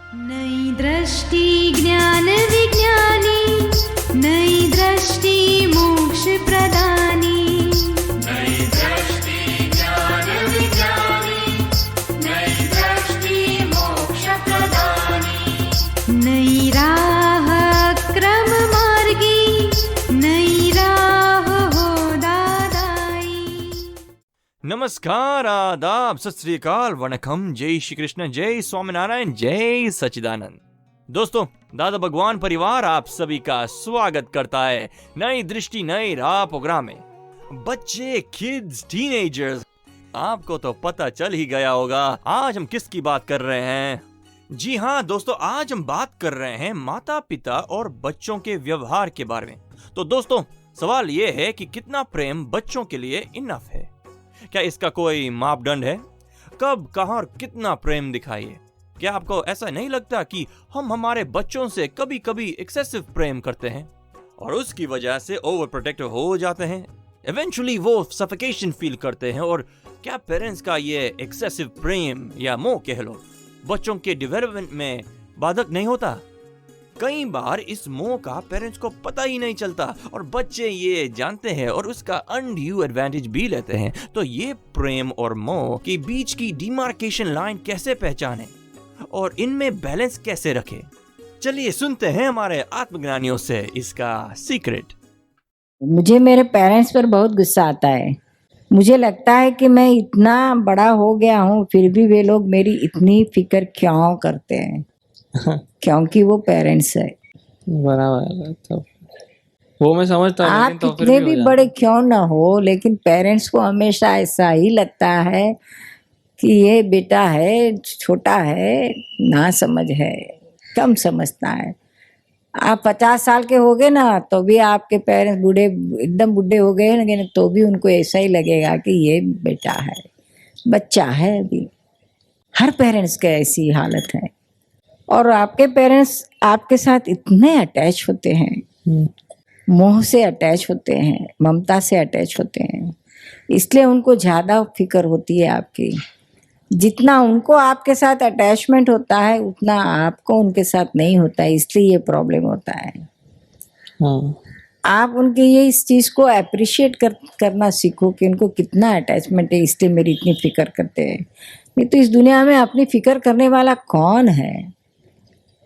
नई दृष्टि ज्ञान विज्ञानी, नई दृष्टि मोक्ष प्रदानी, नई दृष्टि ज्ञान विज्ञानी, नई दृष्टि मोक्ष प्रदानी, नई राह क्रम मार्गी, नई राह हो दादाई। नमस्कार, आदाब, सत श्री अकाल, वणकम, जय श्री कृष्ण, जय स्वामीनारायण, जय सच्चिदानंद। दोस्तों, दादा भगवान परिवार आप सभी का स्वागत करता है नई दृष्टि नई राह प्रोग्राम में। बच्चे, किड्स, टीनेजर्स, आपको तो पता चल ही गया होगा आज हम किसकी बात कर रहे हैं। जी हाँ दोस्तों, आज हम बात कर रहे हैं माता पिता और बच्चों के व्यवहार के बारे में। तो दोस्तों, सवाल ये है कि कितना प्रेम बच्चों के लिए इनफ है? क्या इसका कोई मापदंड है? कब, कहां और कितना प्रेम दिखाइए? क्या आपको ऐसा नहीं लगता कि हम हमारे बच्चों से कभी कभी एक्सेसिव प्रेम करते हैं और उसकी वजह से ओवर प्रोटेक्टिव हो जाते हैं? इवेंचुअली वो सफोकेशन फील करते हैं। और क्या पेरेंट्स का ये एक्सेसिव प्रेम या मोह कह लो बच्चों के डेवलपमेंट में बाधक नहीं होता? कई बार इस मोह का पेरेंट्स को पता ही नहीं चलता और बच्चे ये जानते हैं और उसका अनड्यू एडवांटेज भी लेते हैं। तो ये प्रेम और मोह के बीच की डिमार्केशन लाइन कैसे पहचानें और इनमें बैलेंस कैसे रखें? चलिए सुनते हैं हमारे आत्मज्ञानियों से इसका सीक्रेट। मुझे मेरे पेरेंट्स पर बहुत गुस्सा आता है। मुझे लगता है कि मैं इतना बड़ा हो गया हूँ फिर भी वे लोग मेरी इतनी फिक्र क्यों करते हैं? क्योंकि वो पेरेंट्स है। बराबर है। तो वो मैं समझता हूँ, आप लेकिन तो फिर कितने भी भी हो बड़े जाता क्यों ना हो, लेकिन पेरेंट्स को हमेशा ऐसा ही लगता है कि ये बेटा है, छोटा है, ना समझ है, कम समझता है। आप 50 साल के हो गए ना तो भी आपके पेरेंट्स बूढ़े, एकदम बूढ़े हो गए लेकिन तो भी उनको ऐसा ही लगेगा कि ये बेटा है, बच्चा है अभी। हर पेरेंट्स का ऐसी हालत है। और आपके पेरेंट्स आपके साथ इतने अटैच होते हैं, मोह से अटैच होते हैं, ममता से अटैच होते हैं, इसलिए उनको ज़्यादा फिक्र होती है आपकी। जितना उनको आपके साथ अटैचमेंट होता है उतना आपको उनके साथ नहीं होता है, इसलिए ये प्रॉब्लम होता है। हाँ, आप उनके ये इस चीज़ को अप्रिशिएट करना सीखो कि उनको कितना अटैचमेंट है, इसलिए मेरी इतनी फिक्र करते हैं। नहीं तो इस दुनिया में अपनी फिक्र करने वाला कौन है?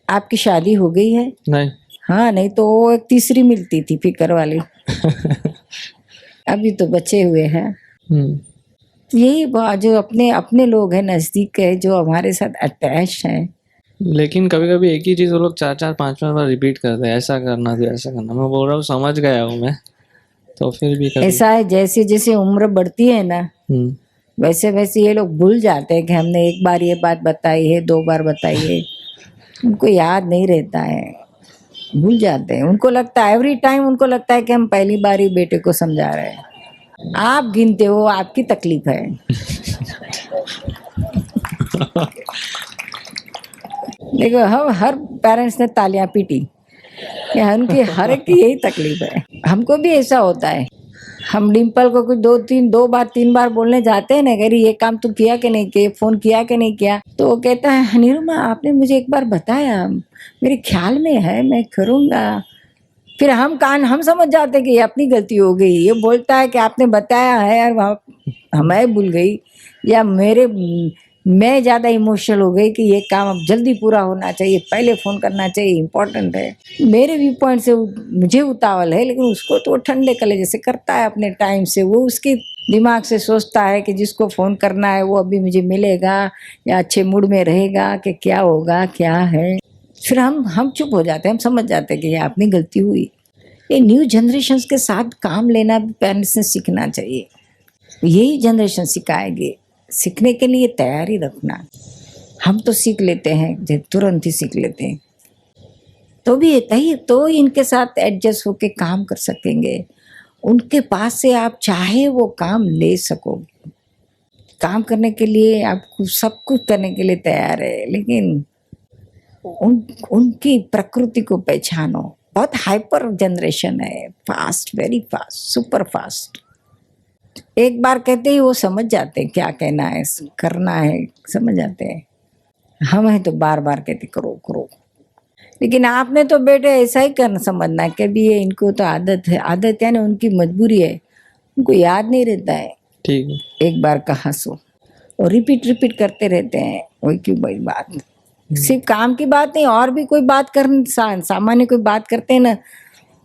आपकी शादी हो गई है? नहीं। हाँ, नहीं तो वो एक तीसरी मिलती थी फिक्र वाली। अभी तो बचे हुए हैं। यही जो अपने अपने लोग हैं, नजदीक है, जो हमारे साथ अटैच हैं। लेकिन कभी कभी एक ही चीज वो लोग 4-4-5 बार रिपीट करते हैं, ऐसा करना थी, ऐसा करना। मैं बोल रहा हूँ समझ गया हूँ मैं, तो फिर भी कभी ऐसा है जैसे जैसे उम्र बढ़ती है ना हम्म वैसे वैसे ये लोग भूल जाते हैं कि हमने एक बार ये बात बताई है, 2 बार बताई है। उनको याद नहीं रहता है, भूल जाते हैं। उनको लगता है एवरी टाइम उनको लगता है कि हम पहली बार ही बेटे को समझा रहे हैं। आप गिनते हो, आपकी तकलीफ है। देखो, हम हर पेरेंट्स ने तालियां पीटी, उनकी हर एक की यही तकलीफ है। हमको भी ऐसा होता है। हम डिम्पल को कुछ 2 बार 3 बार बोलने जाते हैं ना, कह रही ये काम तू किया कि नहीं किया, फोन किया कि नहीं किया, तो वो कहता है निरुमा आपने मुझे एक बार बताया, मेरे ख्याल में है, मैं करूँगा। फिर हम समझ जाते हैं कि ये अपनी गलती हो गई। ये बोलता है कि आपने बताया है और हमें भूल गई, या मैं ज़्यादा इमोशनल हो गई कि ये काम अब जल्दी पूरा होना चाहिए, पहले फ़ोन करना चाहिए, इम्पोर्टेंट है। मेरे व्यू पॉइंट से मुझे उतावल है, लेकिन उसको तो ठंडे कलेजे से करता है अपने टाइम से। वो उसके दिमाग से सोचता है कि जिसको फ़ोन करना है वो अभी मुझे मिलेगा या अच्छे मूड में रहेगा कि क्या होगा, क्या है। फिर हम चुप हो जाते हैं, हम समझ जाते हैं कि ये अपनी गलती हुई। ये न्यू जनरेशन्स के साथ काम लेना भी पेरेंट्स ने सीखना चाहिए। यही जनरेशन सिखाएगी। सीखने के लिए तैयारी रखना। हम तो सीख लेते हैं, तुरंत ही सीख लेते हैं। तो भी तो इनके साथ एडजस्ट होके काम कर सकेंगे। उनके पास से आप चाहे वो काम ले सकोगे। काम करने के लिए आपको सब कुछ करने के लिए तैयार है, लेकिन उनकी प्रकृति को पहचानो। बहुत हाइपर जनरेशन है, fast, very fast, super fast. एक बार कहते ही वो समझ जाते हैं क्या कहना है, करना है, समझ जाते हैं। हम हैं तो बार बार कहते करो करो, लेकिन आपने तो बेटे ऐसा ही करना समझना कि भी ये इनको तो आदत है, आदत यानी उनकी मजबूरी है, उनको याद नहीं रहता है। ठीक है। एक बार कहा सो और रिपीट रिपीट करते रहते हैं, वही क्यों भाई बात, सिर्फ काम की बात नहीं, और भी कोई बात कर सामान्य कोई बात करते हैं ना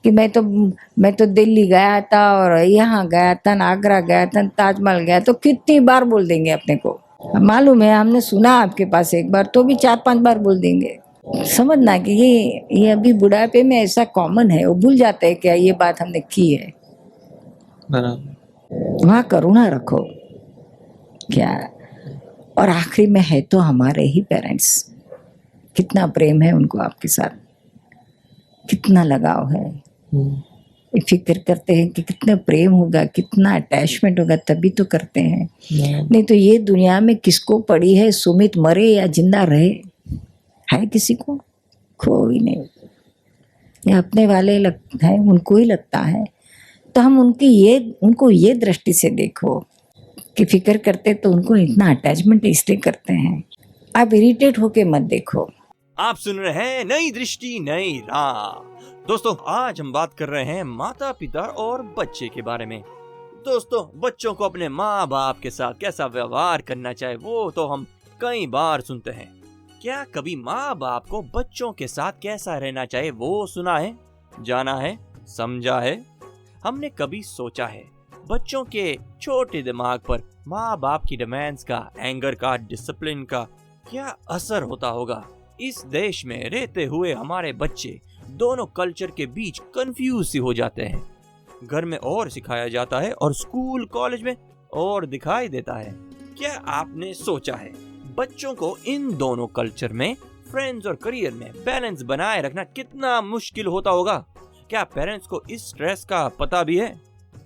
कि मैं तो दिल्ली गया था और यहाँ गया था, आगरा गया था, ताजमहल गया, तो कितनी बार बोल देंगे अपने को, मालूम है हमने सुना आपके पास एक बार, तो भी 4-5 बार बोल देंगे। समझना कि ये अभी बुढ़ापे में ऐसा कॉमन है, वो भूल जाते हैं क्या ये बात हमने की है। बराबर। वहाँ करुणा रखो क्या, और आखिरी में है तो हमारे ही पेरेंट्स, कितना प्रेम है उनको आपके साथ, कितना लगाव है, फिक्र करते हैं कि कितना प्रेम होगा, कितना अटैचमेंट होगा, तभी तो करते हैं। नहीं तो ये दुनिया में किसको पड़ी है सुमित मरे या जिंदा रहे, है किसी को, कोई नहीं। ये अपने वाले है, उनको ही लगता है, तो हम उनको ये दृष्टि से देखो कि फिक्र करते तो उनको इतना अटैचमेंट इसलिए करते हैं। आप इरिटेट होके मत देखो। आप सुन रहे हैं नई दृष्टि नई राह। दोस्तों, आज हम बात कर रहे हैं माता पिता और बच्चे के बारे में। दोस्तों, बच्चों को अपने माँ बाप के साथ कैसा व्यवहार करना चाहिए वो तो हम कई बार सुनते हैं। क्या कभी माँ बाप को बच्चों के साथ कैसा रहना चाहिए वो सुना है, जाना है, समझा है? हमने कभी सोचा है बच्चों के छोटे दिमाग पर माँ बाप की डिमांड्स का, एंगर का, डिसिप्लिन का क्या असर होता होगा? इस देश में रहते हुए हमारे बच्चे दोनों कल्चर के बीच कंफ्यूज सी हो जाते हैं। घर में और सिखाया जाता है और स्कूल कॉलेज में और दिखाई देता है। क्या आपने सोचा है बच्चों को इन दोनों कल्चर में, फ्रेंड्स और करियर में बैलेंस बनाए रखना कितना मुश्किल होता होगा? क्या पेरेंट्स को इस स्ट्रेस का पता भी है?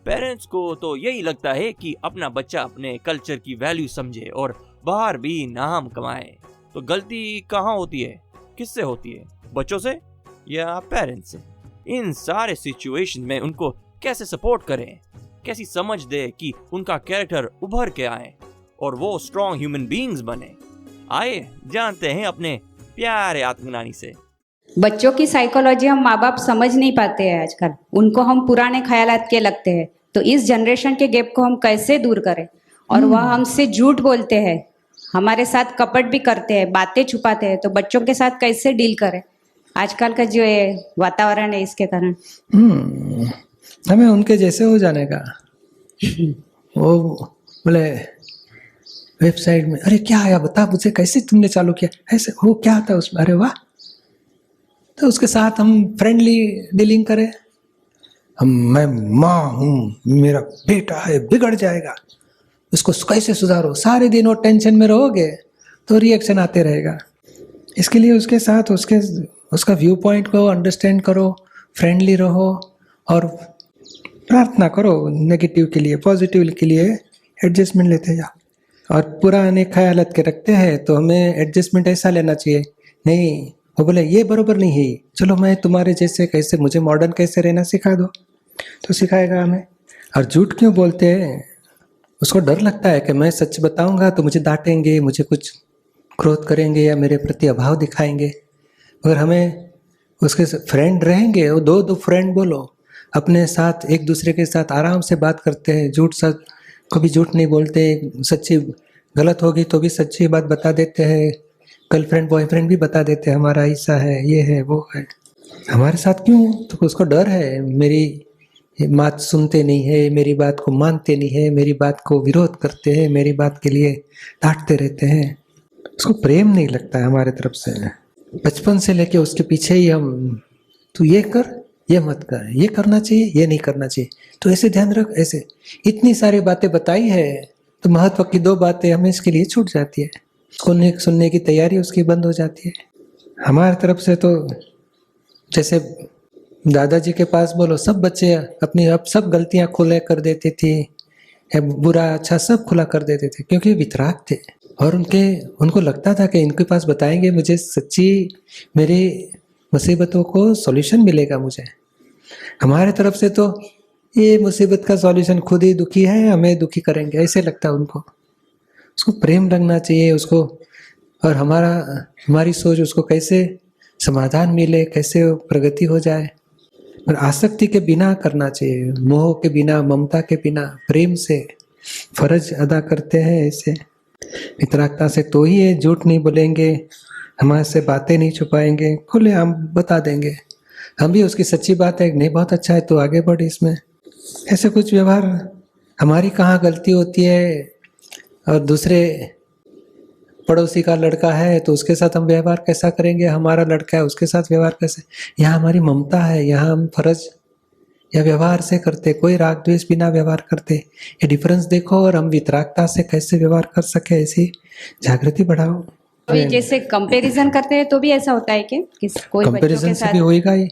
पेरेंट्स को तो यही लगता है कि अपना बच्चा अपने कल्चर की वैल्यू समझे और बाहर भी नाम कमाए। तो गलती कहाँ होती है, किससे होती है, बच्चों से या पेरेंट्स से? इन सारे सिचुएशन में उनको कैसे सपोर्ट करें, कैसी समझ दे कि उनका कैरेक्टर उभर के आए और वो स्ट्रॉन्ग ह्यूमन बीइंग्स बने? आइए जानते हैं अपने प्यारे आत्मज्ञानी से। बच्चों की साइकोलॉजी हम माँ बाप समझ नहीं पाते हैं आजकल, उनको हम पुराने ख्यालात के लगते हैं। तो इस जनरेशन के गैप को हम कैसे दूर करें? और वह हमसे झूठ बोलते हैं, हमारे साथ कपट भी करते हैं, बातें छुपाते हैं, तो बच्चों के साथ कैसे डील करें आजकल का जो ये वातावरण है इसके कारण? हमें उनके जैसे हो जाने का। वो बोले वेबसाइट में, अरे क्या आया बता मुझे, कैसे तुमने चालू किया, ऐसे वो क्या था उसमें, अरे वाह। तो उसके साथ हम फ्रेंडली डीलिंग करें। मैं माँ हूँ, मेरा बेटा है, बिगड़ जाएगा, उसको कैसे सुधारो। सारे दिन वो टेंशन में रहोगे तो रिएक्शन आते रहेगा। इसके लिए उसके साथ उसका व्यू पॉइंट को अंडरस्टैंड करो, फ्रेंडली रहो और प्रार्थना करो नेगेटिव के लिए, पॉजिटिव के लिए एडजस्टमेंट लेते जाओ। और पुराने ख्यालात के रखते हैं तो हमें एडजस्टमेंट ऐसा लेना चाहिए, नहीं वो बोले ये बरोबर नहीं है, चलो मैं तुम्हारे जैसे कैसे, मुझे मॉडर्न कैसे रहना सिखा दो, तो सिखाएगा हमें। और झूठ क्यों बोलते हैं? उसको डर लगता है कि मैं सच बताऊंगा तो मुझे डांटेंगे, मुझे कुछ क्रोध करेंगे या मेरे प्रति अभाव दिखाएंगे। अगर हमें उसके फ्रेंड रहेंगे, वो दो फ्रेंड बोलो, अपने साथ एक दूसरे के साथ आराम से बात करते हैं, झूठ सच कभी झूठ नहीं बोलते, सच्ची गलत होगी तो भी सच्ची बात बता देते हैं। गर्लफ्रेंड बॉयफ्रेंड भी बता देते हैं हमारा ऐसा है, ये है, वो है। हमारे साथ क्यों? तो उसको डर है, मेरी बात सुनते नहीं है, मेरी बात को मानते नहीं है, मेरी बात को विरोध करते हैं, मेरी बात के लिए डांटते रहते हैं। उसको प्रेम नहीं लगता है हमारे तरफ से। बचपन से लेके उसके पीछे ही हम, तू ये कर, ये मत कर, ये करना चाहिए, ये नहीं करना चाहिए, तो ऐसे ध्यान रख, ऐसे इतनी सारी बातें बताई है तो महत्व की 2 बातें हमें इसके लिए छूट जाती है। सुनने की तैयारी उसकी बंद हो जाती है। हमारी तरफ से तो जैसे दादाजी के पास बोलो, सब बच्चे अपनी अब सब गलतियां खुले कर देते थे, बुरा अच्छा सब खुला कर देते थे, क्योंकि वितराग थे और उनको लगता था कि इनके पास बताएंगे मुझे सच्ची मेरी मुसीबतों को सॉल्यूशन मिलेगा मुझे। हमारे तरफ से तो ये मुसीबत का सॉल्यूशन खुद ही दुखी है, हमें दुखी करेंगे, ऐसे लगता है उनको। उसको प्रेम लगना चाहिए, उसको और हमारी सोच उसको कैसे समाधान मिले, कैसे वो प्रगति हो जाए। और आसक्ति के बिना करना चाहिए, मोह के बिना, ममता के बिना, प्रेम से फर्ज अदा करते हैं ऐसे वितरागता से, तो ही ये झूठ नहीं बोलेंगे, हमारे से बातें नहीं छुपाएंगे, खुले हम बता देंगे हम भी उसकी सच्ची बात है, नहीं बहुत अच्छा है तो आगे बढ़ इसमें। ऐसे कुछ व्यवहार हमारी कहाँ गलती होती है, और दूसरे पड़ोसी का लड़का है तो उसके साथ हम व्यवहार कैसा करेंगे, हमारा लड़का है उसके साथ व्यवहार कैसे। यहाँ हमारी ममता है, यहाँ हम फर्ज या व्यवहार से करते, कोई राग द्वेष बिना व्यवहार करते। ये डिफरेंस देखो और हम वितरागता से कैसे व्यवहार कर सके, ऐसी जागृति बढ़ाओ। अभी जैसे कंपैरिजन करते हैं तो भी ऐसा होता है कि कोई बच्चों कंपैरिजन के से साथ भी होएगा ही।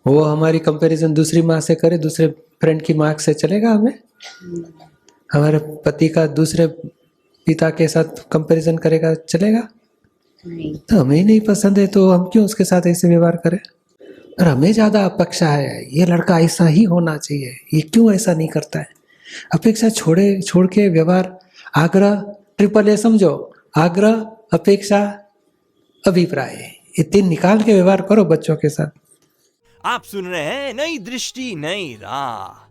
वो हमारी कंपैरिजन दूसरी माँ से करे, दूसरे फ्रेंड की मार्क्स से चलेगा हमें। हमारे पति का दूसरे पिता के साथ कंपैरिजन करेगा, चलेगा? नहीं। तो हमें ही नहीं पसंद है तो हम क्यों उसके साथ ऐसे व्यवहार करें। और हमें ज्यादा अपेक्षा है, ये लड़का ऐसा ही होना चाहिए, ये क्यों ऐसा नहीं करता है। अपेक्षा छोड़ के व्यवहार, आग्रह, ट्रिपल ए समझो, आग्रह, अपेक्षा, अभिप्राय, ये 3 निकाल के व्यवहार करो बच्चों के साथ। आप सुन रहे हैं नई दृष्टि नई राह।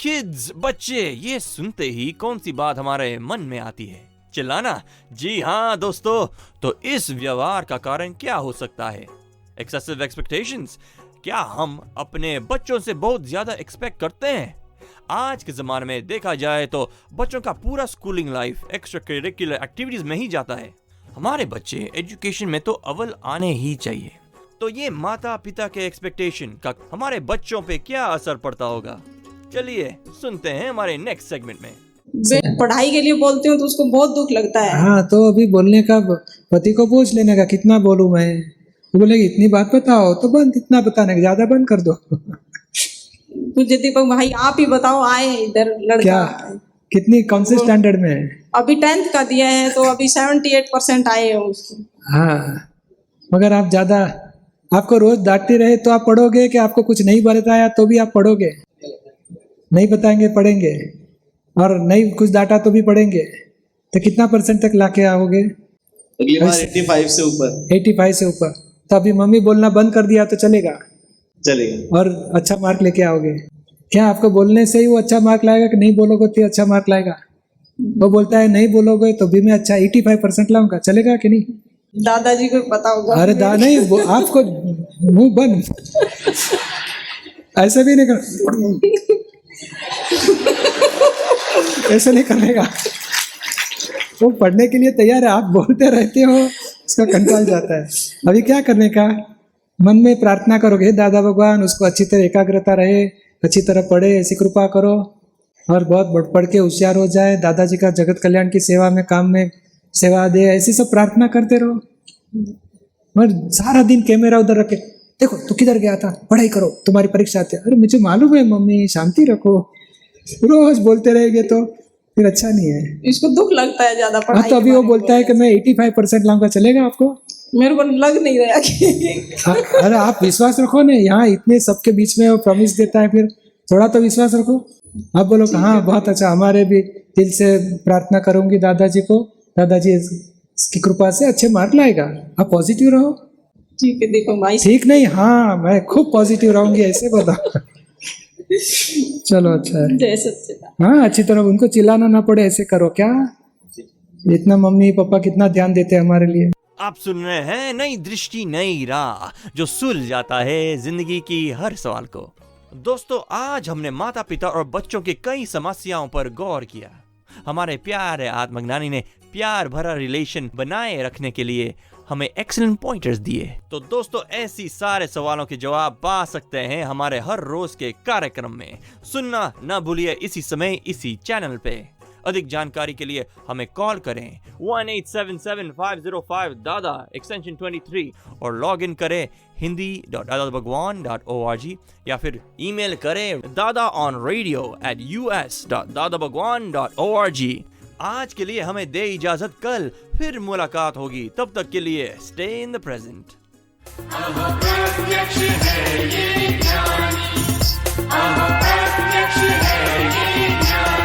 किड्स, बच्चे, ये सुनते ही कौन सी बात हमारे मन में आती है? चिल्लाना। जी हाँ दोस्तों, तो इस व्यवहार का कारण क्या हो सकता है? Excessive expectations. क्या हम अपने बच्चों से बहुत ज्यादा एक्सपेक्ट करते हैं? आज के जमाने में देखा जाए तो बच्चों का पूरा schooling life extra curricular activities में ही जाता है। हमारे बच्चे एजुकेशन में तो अव्वल आने ही चाहिए। तो ये माता पिता के एक्सपेक्टेशन का हमारे बच्चों पे क्या असर पड़ता होगा? चलिए सुनते हैं हमारे नेक्स्ट सेगमेंट में। पढ़ाई के लिए बोलती हूँ तो उसको बहुत दुख लगता है। हाँ, तो अभी बोलने का पति को पूछ लेने का, कितना बोलूं मैं? वो बोलेगी इतनी बात बताओ, तो बंद, इतना बताने का, ज्यादा बंद कर दो। तुझे दीपक भाई आप ही बताओ, आए इधर लड़का क्या, कितनी, कौन से स्टैंडर्ड में है? अभी 10th का दिया है तो अभी 78% आए हैं उसको। हाँ, मगर आप ज्यादा, आपको रोज डांटते रहे तो आप पढ़ोगे, कि आपको कुछ नहीं बताया तो भी आप पढ़ोगे? नहीं बताएंगे, पढ़ेंगे, और नहीं कुछ डांटा तो भी पढ़ेंगे। तो कितना % तक लाके आओगे? अगली बार 85 से ऊपर। 85 से ऊपर। तो अभी मम्मी बोलना बंद कर दिया तो चलेगा? चलेगा। और अच्छा मार्क लेके आओगे? क्या आपको बोलने से ही वो अच्छा मार्क लाएगा, कि नहीं बोलोगे तो अच्छा मार्क लाएगा? वो बोलता है नहीं बोलोगे तो भी मैं अच्छा 85% लाऊंगा, चलेगा कि नहीं? दादाजी को पता होगा। अरे नहीं, आपको मुंह बंद, ऐसे भी नहीं कर, ऐसे नहीं करेगा। वो पढ़ने के लिए तैयार है, आप बोलते रहते हो, उसका कंट्रोल जाता है। अभी क्या करने का, मन में प्रार्थना करोगे, दादा भगवान उसको अच्छी तरह एकाग्रता रहे, अच्छी तरह पढ़े, ऐसी कृपा करो, और बहुत पढ़ के होशियार हो जाए, दादाजी का जगत कल्याण की सेवा में, काम में सेवा दे, ऐसी सब प्रार्थना करते रहो। और सारा दिन कैमरा उधर रखे, देखो तू किधर गया था, पढ़ाई करो, तुम्हारी परीक्षा आती है। अरे मुझे मालूम है मम्मी, शांति रखो। रोज बोलते रहेंगे तो फिर अच्छा नहीं है। इसको दुख लगता है ज्यादा पढ़ाई। हाँ, तो अभी वो बोलता है कि मैं 85% लाऊंगा, चलेगा आपको? मेरे को लग नहीं रहा कि अरे आप विश्वास रखो ना, यहाँ इतने सबके बीच में वो प्रॉमिस देता है, फिर थोड़ा तो विश्वास रखो। आप बोलो कि हाँ बहुत अच्छा, हमारे भी दिल से प्रार्थना करूंगी दादाजी को, दादाजी इसकी कृपा से अच्छे मार्क लाएगा। आप पॉजिटिव रहो। ठीक है दीपक भाई। ठीक नहीं, हाँ मैं खूब पॉजिटिव रहूंगी, ऐसे बताओ। चलो अच्छा है। जय सच्चिदानंद। हाँ, अच्छी तरह उनको चिल्लाना ना पड़े, ऐसे करो। क्या इतना मम्मी पापा कितना ध्यान देते हैं हमारे लिए। आप सुन रहे हैं नई दृष्टि नई राह, जो सुलझाता है जिंदगी की हर सवाल को। दोस्तों, आज हमने माता पिता और बच्चों की कई समस्याओं पर गौर किया। हमारे प्यारे आत्मज्ञानी ने प्यार भरा रिलेशन बनाए रखने के लिए हमें एक्सीलेंट पॉइंटर्स दिए। तो दोस्तों, ऐसी सारे सवालों के जवाब पा सकते हैं हमारे हर रोज के कार्यक्रम में। सुनना ना भूलिए इसी समय इसी चैनल पे। अधिक जानकारी के लिए हमें कॉल करें 1877-505 एक्सटेंशन 23 और लॉग इन करें hindi.dadabhagwan.org या फिर ईमेल करें dadaonradio@us.dadabhagwan.org। आज के लिए हमें दे इजाजत, कल फिर मुलाकात होगी। तब तक के लिए स्टे इन द प्रेजेंट। प्रत्यक्ष है ये ज्ञानी, प्रत्यक्ष है ये ज्ञानी।